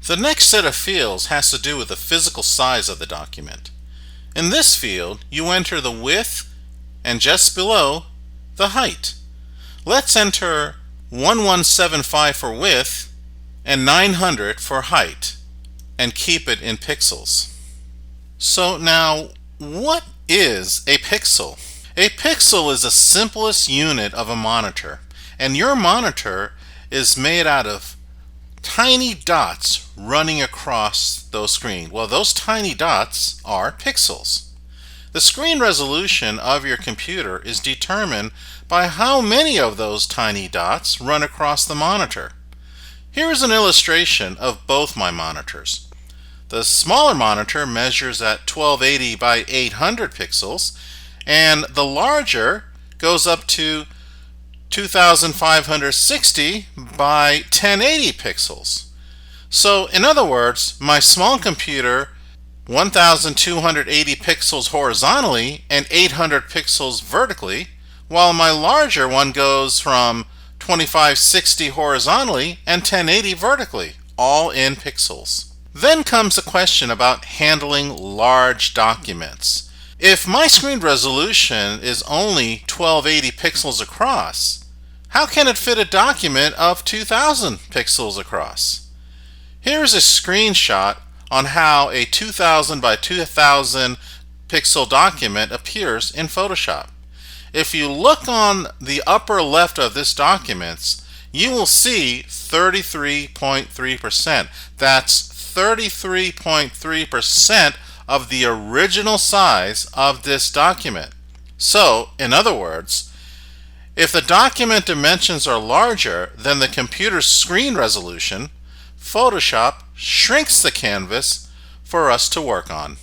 The next set of fields has to do with the physical size of the document. In this field, you enter the width and just below, the height. Let's enter 1175 for width and 900 for height and keep it in pixels. So now, what is a pixel? A pixel is the simplest unit of a monitor, and your monitor is made out of tiny dots running across those screens. Well, those tiny dots are pixels. The screen resolution of your computer is determined by how many of those tiny dots run across the monitor. Here is an illustration of both my monitors. The smaller monitor measures at 1280 by 800 pixels, and the larger goes up to 2560 by 1080 pixels. So in other words, my small computer 1280 pixels horizontally and 800 pixels vertically, while my larger one goes from 2560 horizontally and 1080 vertically, all in pixels. Then comes the question about handling large documents. If my screen resolution is only 1280 pixels across, how can it fit a document of 2000 pixels across? Here's a screenshot on how a 2000 by 2000 pixel document appears in Photoshop. If you look on the upper left of this document, you will see 33.3%. That's 33.3% of the original size of this document. So, in other words, if the document dimensions are larger than the computer's screen resolution, Photoshop shrinks the canvas for us to work on.